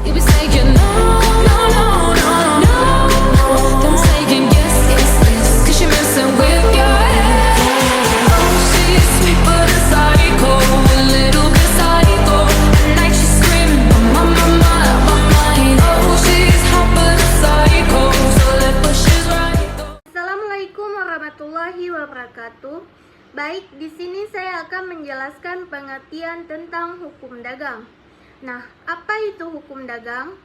You be saying no, no, no, no, no. Then saying yes, yes, yes. 'Cause you're messing with your head. Oh, she's sweet but a psycho, a little bit psycho. At night she's screaming, my, my, my, my mind. Oh, she's hot but a psycho, so left but she's right. Assalamualaikum warahmatullahi wabarakatuh. Baik, di sini saya akan menjelaskan pengertian tentang hukum dagang. Nah, apa itu hukum dagang?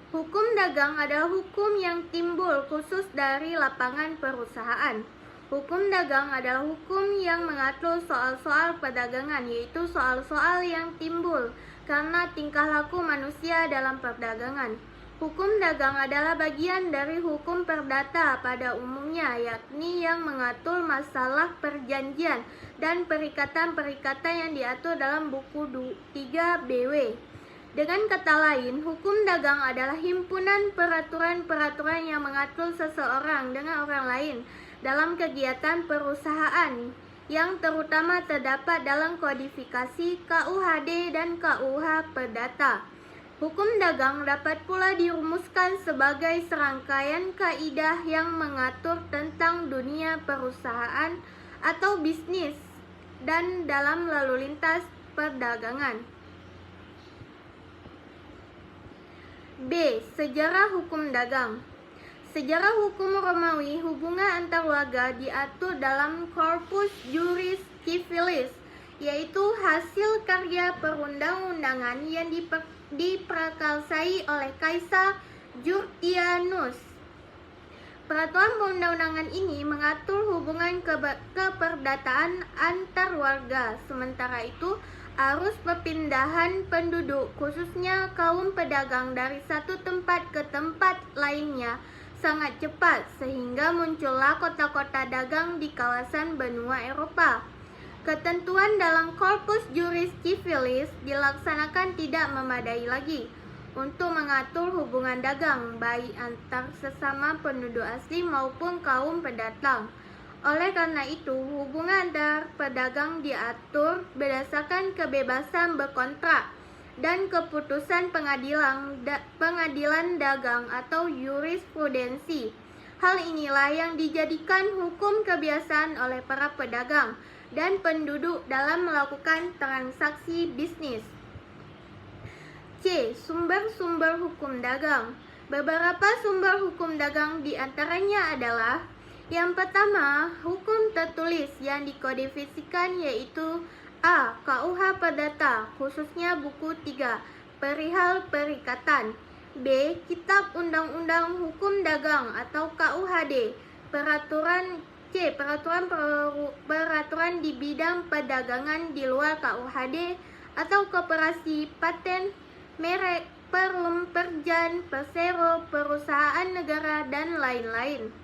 Hukum dagang adalah hukum yang timbul khusus dari lapangan perusahaan. Hukum dagang adalah hukum yang mengatur soal-soal perdagangan, yaitu soal-soal yang timbul karena tingkah laku manusia dalam perdagangan. Hukum dagang adalah bagian dari hukum perdata pada umumnya, yakni yang mengatur masalah perjanjian dan perikatan-perikatan yang diatur dalam buku 3 BW. Dengan kata lain, hukum dagang adalah himpunan peraturan-peraturan yang mengatur seseorang dengan orang lain dalam kegiatan perusahaan yang terutama terdapat dalam kodifikasi KUHD dan KUH Perdata. Hukum dagang dapat pula dirumuskan sebagai serangkaian kaidah yang mengatur tentang dunia perusahaan atau bisnis dan dalam lalu lintas perdagangan. B. Sejarah hukum dagang. Sejarah hukum Romawi, hubungan antar warga diatur dalam Corpus Juris Civilis, yaitu hasil karya perundang-undangan yang diprakarsai oleh Kaisar Justinianus. Peraturan perundang-undangan ini mengatur hubungan keperdataan antar warga. Sementara itu, arus perpindahan penduduk, khususnya kaum pedagang dari satu tempat ke tempat lainnya, sangat cepat sehingga muncullah kota-kota dagang di kawasan benua Eropa. Ketentuan dalam Corpus Juris Civilis dilaksanakan tidak memadai lagi untuk mengatur hubungan dagang baik antar sesama penduduk asli maupun kaum pendatang. Oleh karena itu, hubungan antar pedagang diatur berdasarkan kebebasan berkontrak dan keputusan pengadilan dagang atau jurisprudensi. Hal inilah yang dijadikan hukum kebiasaan oleh para pedagang dan penduduk dalam melakukan transaksi bisnis. C. Sumber-sumber hukum dagang. Beberapa sumber hukum dagang diantaranya adalah: yang pertama, hukum tertulis yang dikodifikasikan yaitu A. KUH Perdata, khususnya buku 3, perihal perikatan. B. Kitab Undang-Undang Hukum Dagang atau KUHD. Peraturan di bidang perdagangan di luar KUHD atau koperasi, paten, merek, perum, perjan, persero, perusahaan negara, dan lain-lain.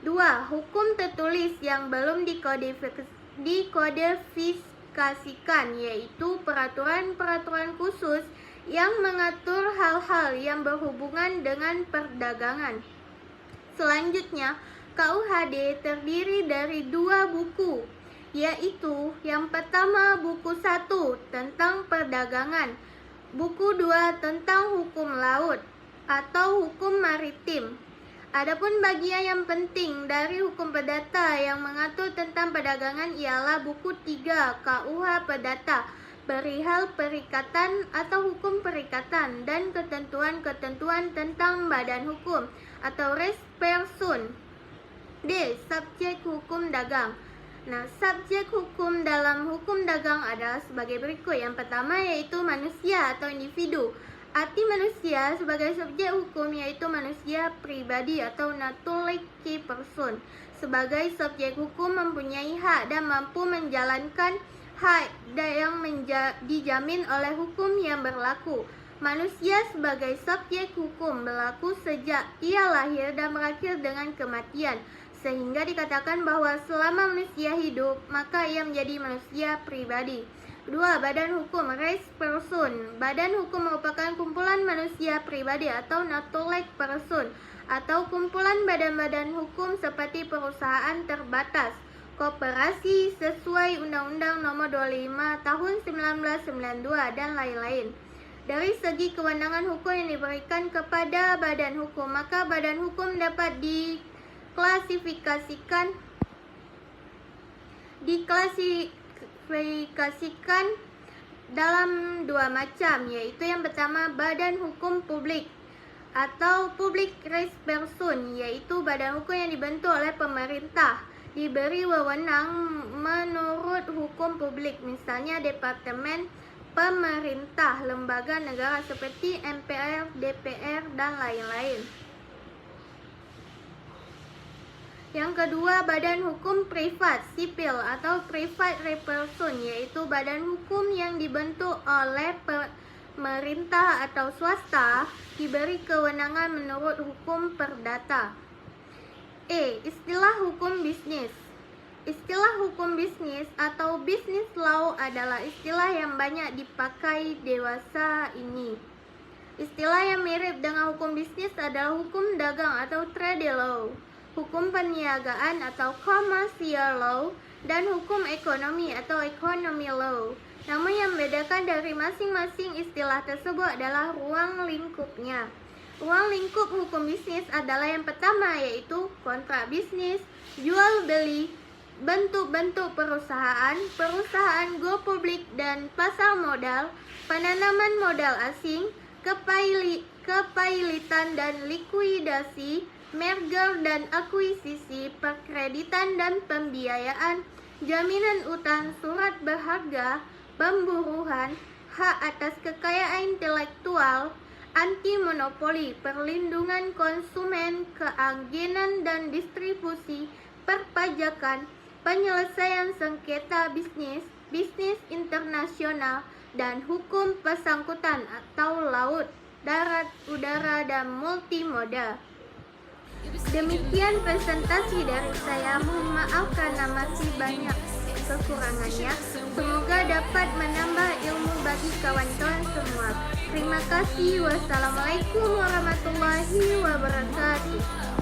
2. Hukum tertulis yang belum dikodifisasikan, yaitu peraturan-peraturan khusus yang mengatur hal-hal yang berhubungan dengan perdagangan. Selanjutnya, KUHD terdiri dari 2 buku, yaitu yang pertama buku 1 tentang perdagangan, buku 2 tentang hukum laut atau hukum maritim. Adapun bagian yang penting dari hukum perdata yang mengatur tentang perdagangan ialah buku 3 KUH Perdata, perihal perikatan atau hukum perikatan dan ketentuan-ketentuan tentang badan hukum atau res person. D. Subjek hukum dagang. Nah, subjek hukum dalam hukum dagang adalah sebagai berikut. Yang pertama yaitu manusia atau individu. Arti manusia sebagai subjek hukum yaitu manusia pribadi atau naturalised person. Sebagai subjek hukum mempunyai hak dan mampu menjalankan hak yang dijamin oleh hukum yang berlaku. Manusia sebagai subjek hukum berlaku sejak ia lahir dan berakhir dengan kematian, sehingga dikatakan bahwa selama manusia hidup, maka ia menjadi manusia pribadi. 2. Badan hukum, res person. Badan hukum merupakan kumpulan manusia pribadi atau naturalised person, atau kumpulan badan-badan hukum seperti perusahaan terbatas, koperasi sesuai Undang-Undang Nomor 25 Tahun 1992 dan lain-lain. Dari segi kewenangan hukum yang diberikan kepada badan hukum, maka badan hukum dapat diklasifikasikan dalam dua macam, yaitu yang pertama badan hukum publik atau public rights person, yaitu badan hukum yang dibentuk oleh pemerintah, diberi wewenang menurut hukum publik, misalnya departemen pemerintah, lembaga negara seperti MPR, DPR, dan lain-lain. Yang kedua, badan hukum privat, sipil atau private person, yaitu badan hukum yang dibentuk oleh pemerintah atau swasta, diberi kewenangan menurut hukum perdata. Istilah hukum bisnis. Istilah hukum bisnis atau business law adalah istilah yang banyak dipakai dewasa ini. Istilah yang mirip dengan hukum bisnis adalah hukum dagang atau trade law, hukum perniagaan atau commercial law, dan hukum ekonomi atau economy law. Namun yang membedakan dari masing-masing istilah tersebut adalah ruang lingkupnya. Ruang lingkup hukum bisnis adalah yang pertama, yaitu kontrak bisnis, jual beli, bentuk-bentuk perusahaan, perusahaan go publik dan pasar modal, penanaman modal asing, kepailitan dan likuidasi, merger dan akuisisi, perkreditan dan pembiayaan, jaminan utang, surat berharga, pemburuan, hak atas kekayaan intelektual, anti monopoli, perlindungan konsumen, keagenan dan distribusi, perpajakan, penyelesaian sengketa bisnis, bisnis internasional, dan hukum pesangkutan atau laut, darat, udara, dan multimoda. Demikian presentasi dari saya. Mohon maaf karena masih banyak kekurangannya. Semoga dapat menambah ilmu bagi kawan-kawan semua. Terima kasih. Wassalamualaikum warahmatullahi wabarakatuh.